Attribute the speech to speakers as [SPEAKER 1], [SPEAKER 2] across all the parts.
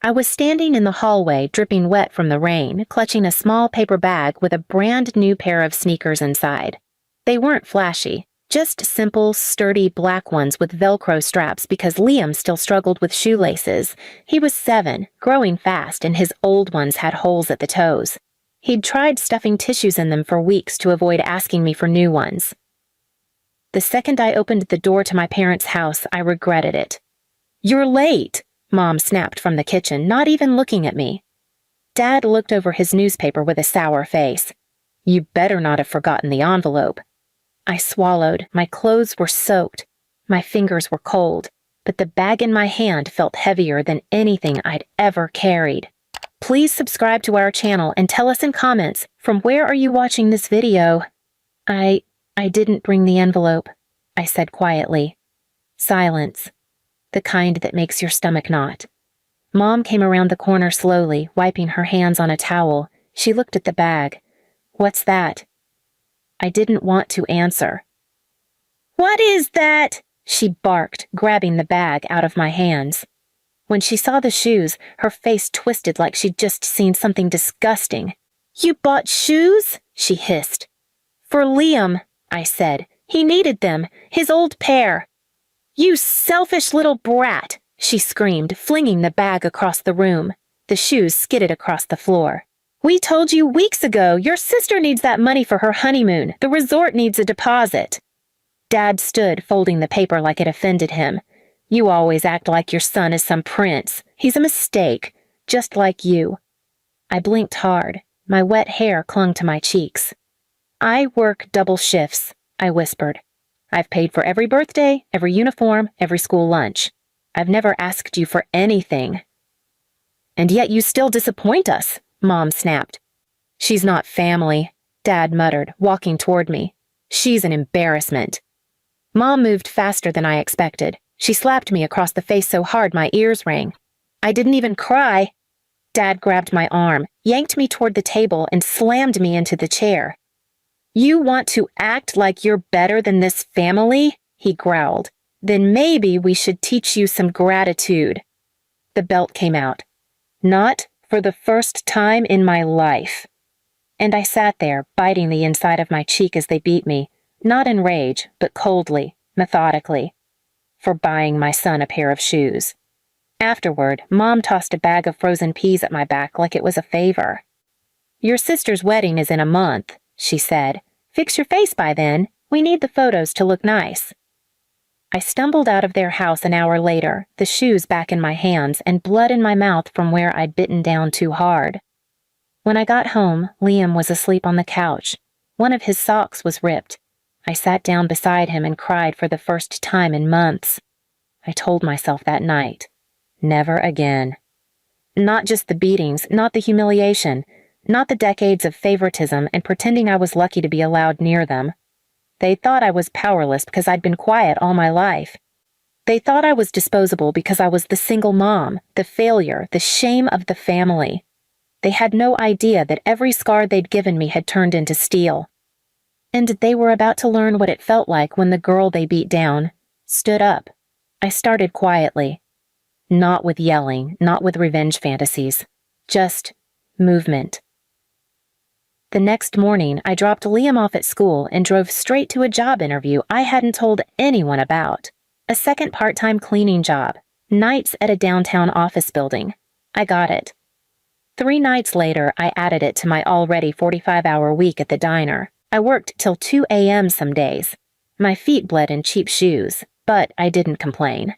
[SPEAKER 1] I was standing in the hallway, dripping wet from the rain, clutching a small paper bag with a brand new pair of sneakers inside. They weren't flashy, just simple, sturdy black ones with Velcro straps because Liam still struggled with shoelaces. He was 7, growing fast, and his old ones had holes at the toes. He'd tried stuffing tissues in them for weeks to avoid asking me for new ones. The second I opened the door to my parents' house, I regretted it. "You're late!" Mom snapped from the kitchen, not even looking at me. Dad looked over his newspaper with a sour face. "You better not have forgotten the envelope." I swallowed. My clothes were soaked. My fingers were cold, but the bag in my hand felt heavier than anything I'd ever carried. Please subscribe to our channel and tell us in comments, from where are you watching this video? I didn't bring the envelope, I said quietly. Silence. The kind that makes your stomach knot. Mom came around the corner slowly, wiping her hands on a towel. She looked at the bag. "What's that?" I didn't want to answer. "What is that?" she barked, grabbing the bag out of my hands. When she saw the shoes, her face twisted like she'd just seen something disgusting. "You bought shoes?" she hissed. "For Liam," I said. "He needed them, his old pair." "You selfish little brat," she screamed, flinging the bag across the room. The shoes skidded across the floor. "We told you weeks ago your sister needs that money for her honeymoon. The resort needs a deposit." Dad stood, folding the paper like it offended him. "You always act like your son is some prince. He's a mistake, just like you." I blinked hard. My wet hair clung to my cheeks. "I work double shifts," I whispered. "I've paid for every birthday, every uniform, every school lunch. I've never asked you for anything." "And yet you still disappoint us," Mom snapped. "She's not family," Dad muttered, walking toward me. "She's an embarrassment." Mom moved faster than I expected. She slapped me across the face so hard my ears rang. I didn't even cry. Dad grabbed my arm, yanked me toward the table, and slammed me into the chair. "You want to act like you're better than this family?" he growled. "Then maybe we should teach you some gratitude." The belt came out. "Not for the first time in my life." And I sat there, biting the inside of my cheek as they beat me, not in rage, but coldly, methodically, for buying my son a pair of shoes. Afterward, Mom tossed a bag of frozen peas at my back like it was a favor. "Your sister's wedding is in a month," she said. "Fix your face by then. We need the photos to look nice." I stumbled out of their house an hour later, the shoes back in my hands and blood in my mouth from where I'd bitten down too hard. When I got home, Liam was asleep on the couch. One of his socks was ripped. I sat down beside him and cried for the first time in months. I told myself that night, never again. Not just the beatings, not the humiliation, not the decades of favoritism and pretending I was lucky to be allowed near them. They thought I was powerless because I'd been quiet all my life. They thought I was disposable because I was the single mom, the failure, the shame of the family. They had no idea that every scar they'd given me had turned into steel. And they were about to learn what it felt like when the girl they beat down stood up. I started quietly. Not with yelling, not with revenge fantasies. Just movement. The next morning, I dropped Liam off at school and drove straight to a job interview I hadn't told anyone about. A second part-time cleaning job, nights at a downtown office building. I got it. 3 nights later, I added it to my already 45-hour week at the diner. I worked till 2 a.m. some days. My feet bled in cheap shoes, but I didn't complain.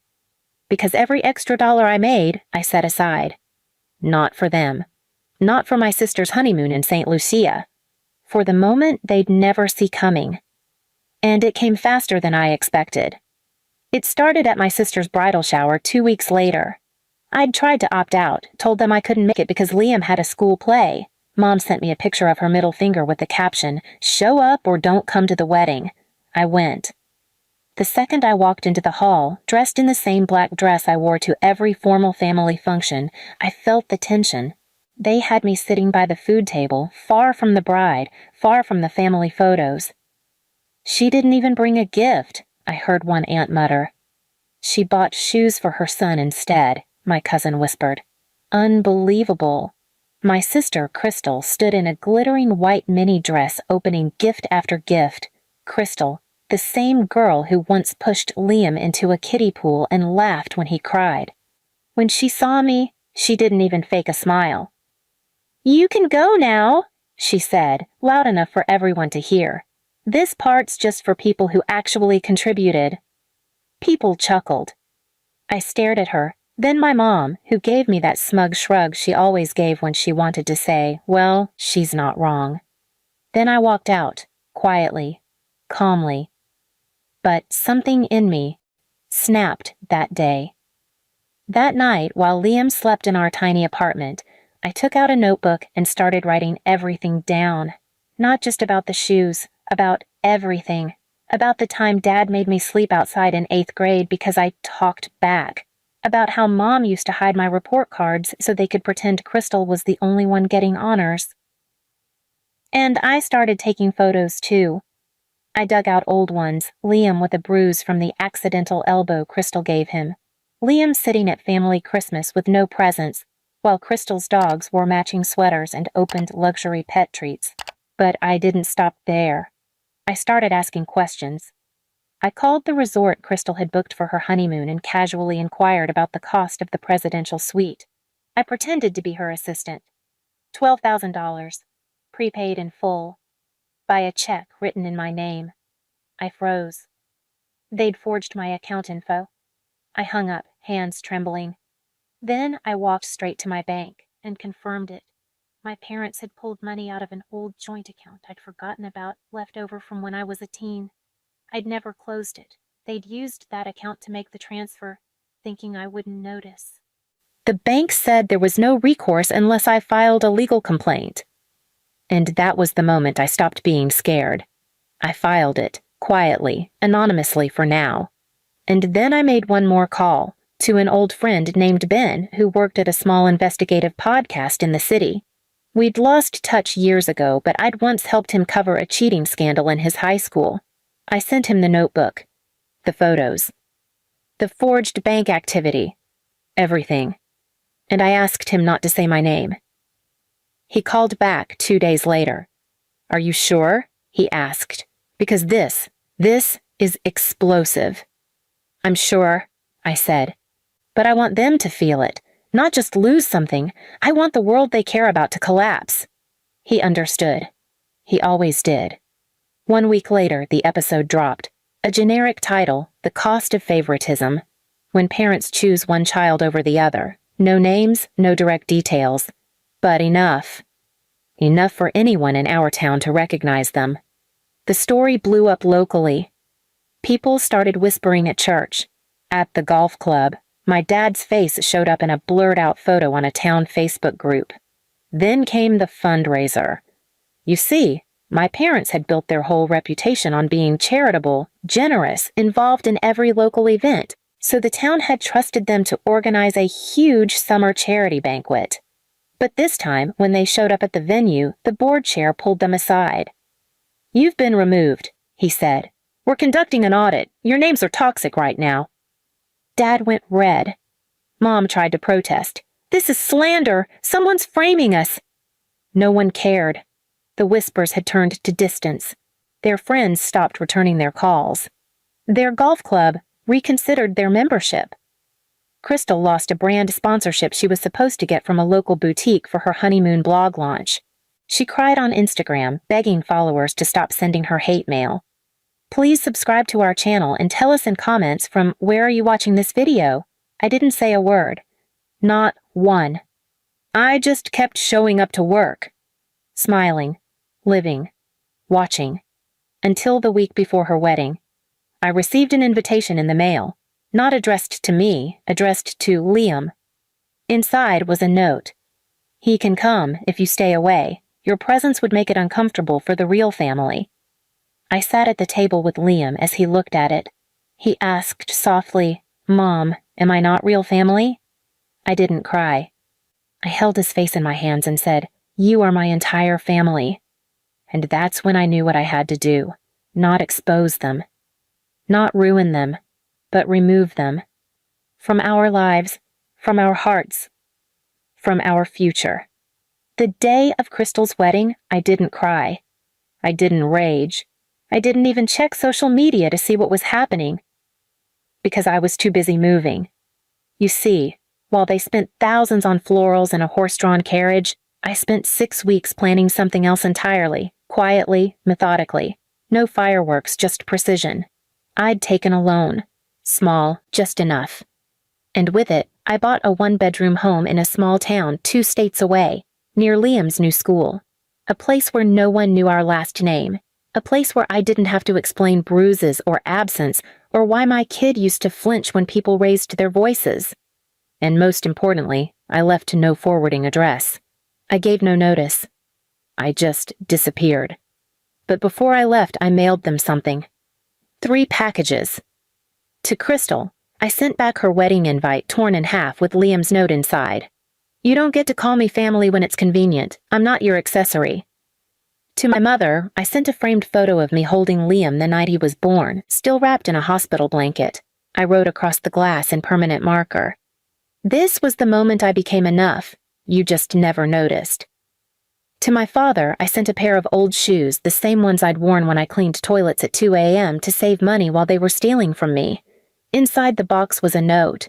[SPEAKER 1] Because every extra dollar I made, I set aside. Not for them. Not for my sister's honeymoon in St. Lucia. For the moment they'd never see coming. And it came faster than I expected. It started at my sister's bridal shower 2 weeks later. I'd tried to opt out, told them I couldn't make it because Liam had a school play. Mom sent me a picture of her middle finger with the caption, "Show up or don't come to the wedding." I went. The second I walked into the hall, dressed in the same black dress I wore to every formal family function, I felt the tension. They had me sitting by the food table, far from the bride, far from the family photos. "She didn't even bring a gift," I heard one aunt mutter. "She bought shoes for her son instead," my cousin whispered. unbelievable. My sister, Crystal, stood in a glittering white mini dress opening gift after gift. Crystal, the same girl who once pushed Liam into a kiddie pool and laughed when he cried. When she saw me, she didn't even fake a smile. "You can go now," she said, loud enough for everyone to hear. "This part's just for people who actually contributed." People chuckled. I stared at her, then my mom, who gave me that smug shrug she always gave when she wanted to say, "Well, she's not wrong." Then I walked out, quietly, calmly. But something in me snapped that day. That night, while Liam slept in our tiny apartment, I took out a notebook and started writing everything down. Not just about the shoes, about everything. About the time Dad made me sleep outside in 8th grade because I talked back. About how Mom used to hide my report cards so they could pretend Crystal was the only one getting honors. And I started taking photos too. I dug out old ones, Liam with a bruise from the accidental elbow Crystal gave him. Liam sitting at family Christmas with no presents, while Crystal's dogs wore matching sweaters and opened luxury pet treats. But I didn't stop there. I started asking questions. I called the resort Crystal had booked for her honeymoon and casually inquired about the cost of the presidential suite. I pretended to be her assistant. $12,000, prepaid in full, by a check written in my name. I froze. They'd forged my account info. I hung up, hands trembling. Then I walked straight to my bank and confirmed it. My parents had pulled money out of an old joint account I'd forgotten about, left over from when I was a teen. I'd never closed it. They'd used that account to make the transfer, thinking I wouldn't notice. The bank said there was no recourse unless I filed a legal complaint. And that was the moment I stopped being scared. I filed it, quietly, anonymously for now. And then I made one more call, to an old friend named Ben who worked at a small investigative podcast in the city. We'd lost touch years ago, but I'd once helped him cover a cheating scandal in his high school. I sent him the notebook, the photos, the forged bank activity, everything. And I asked him not to say my name. He called back 2 days later. "Are you sure?" he asked. "Because this is explosive." "I'm sure," I said. "But I want them to feel it. Not just lose something. I want the world they care about to collapse." He understood. He always did. 1 week later, the episode dropped. A generic title, The Cost of Favoritism. When parents choose one child over the other. No names, no direct details. But enough. Enough for anyone in our town to recognize them. The story blew up locally. People started whispering at church. At the golf club. My dad's face showed up in a blurred-out photo on a town Facebook group. Then came the fundraiser. You see, my parents had built their whole reputation on being charitable, generous, involved in every local event, so the town had trusted them to organize a huge summer charity banquet. But this time, when they showed up at the venue, the board chair pulled them aside. "You've been removed," he said. "We're conducting an audit. Your names are toxic right now." Dad went red. Mom tried to protest. "This is slander! Someone's framing us!" No one cared. The whispers had turned to distance. Their friends stopped returning their calls. Their golf club reconsidered their membership. Crystal lost a brand sponsorship she was supposed to get from a local boutique for her honeymoon blog launch. She cried on Instagram, begging followers to stop sending her hate mail. Please subscribe to our channel and tell us in comments from where are you watching this video? I didn't say a word. Not one. I just kept showing up to work. Smiling, living, watching. Until the week before her wedding. I received an invitation in the mail. Not addressed to me, addressed to Liam. Inside was a note. "He can come if you stay away. Your presence would make it uncomfortable for the real family." I sat at the table with Liam as he looked at it. He asked softly, "Mom, am I not real family?" I didn't cry. I held his face in my hands and said, "You are my entire family." And that's when I knew what I had to do. Not expose them. Not ruin them, but remove them. From our lives, from our hearts, from our future. The day of Crystal's wedding, I didn't cry. I didn't rage. I didn't even check social media to see what was happening, because I was too busy moving. You see, while they spent thousands on florals and a horse-drawn carriage, I spent 6 weeks planning something else entirely, quietly, methodically. No fireworks, just precision. I'd taken a loan. Small, just enough. And with it, I bought a 1-bedroom home in a small town 2 states away, near Liam's new school. A place where no one knew our last name. A place where I didn't have to explain bruises or absence or why my kid used to flinch when people raised their voices. And most importantly, I left no forwarding address. I gave no notice. I just disappeared. But before I left, I mailed them something. 3 packages. To Crystal, I sent back her wedding invite torn in half with Liam's note inside. You don't get to call me family when it's convenient. I'm not your accessory. To my mother, I sent a framed photo of me holding Liam the night he was born, still wrapped in a hospital blanket. I wrote across the glass in permanent marker. This was the moment I became enough. You just never noticed. To my father, I sent a pair of old shoes, the same ones I'd worn when I cleaned toilets at 2 a.m. to save money while they were stealing from me. Inside the box was a note.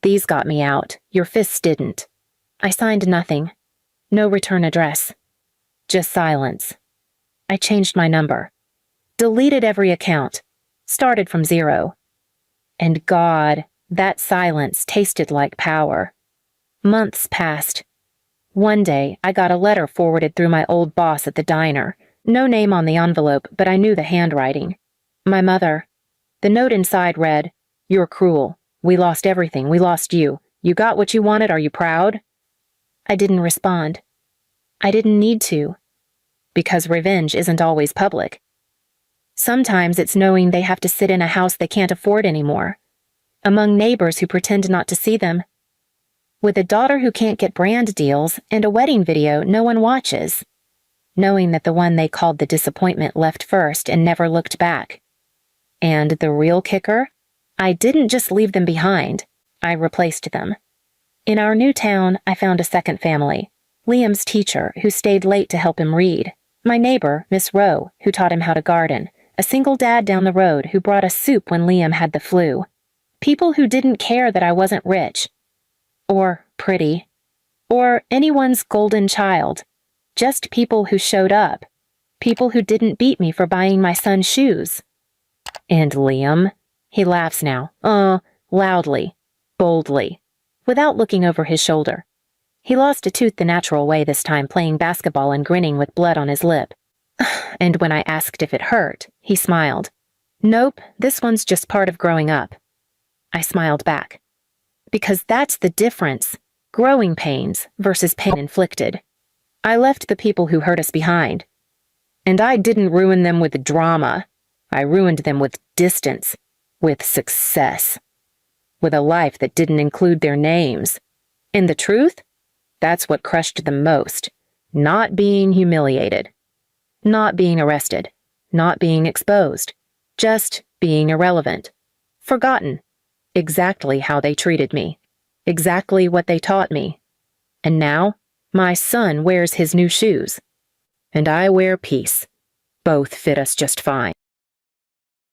[SPEAKER 1] These got me out. Your fists didn't. I signed nothing. No return address. Just silence. I changed my number. Deleted every account. Started from 0. And God, that silence tasted like power. Months passed. One day, I got a letter forwarded through my old boss at the diner. No name on the envelope, but I knew the handwriting. My mother. The note inside read, "You're cruel. We lost everything. We lost you. You got what you wanted. Are you proud?" I didn't respond. I didn't need to. Because revenge isn't always public. Sometimes it's knowing they have to sit in a house they can't afford anymore. Among neighbors who pretend not to see them. With a daughter who can't get brand deals and a wedding video no one watches. Knowing that the one they called the disappointment left first and never looked back. And the real kicker? I didn't just leave them behind. I replaced them. In our new town, I found a second family. Liam's teacher, who stayed late to help him read. My neighbor, Miss Rowe, who taught him how to garden. A single dad down the road who brought us soup when Liam had the flu. People who didn't care that I wasn't rich. Or pretty. Or anyone's golden child. Just people who showed up. People who didn't beat me for buying my son shoes. And Liam? He laughs now. Loudly. Boldly. Without looking over his shoulder. He lost a tooth the natural way this time, playing basketball and grinning with blood on his lip. And when I asked if it hurt, he smiled. Nope, this one's just part of growing up. I smiled back. Because that's the difference. Growing pains versus pain inflicted. I left the people who hurt us behind. And I didn't ruin them with drama. I ruined them with distance. With success. With a life that didn't include their names. And the truth? That's what crushed them most. Not being humiliated. Not being arrested. Not being exposed. Just being irrelevant. Forgotten. Exactly how they treated me. Exactly what they taught me. And now, my son wears his new shoes. And I wear peace. Both fit us just fine.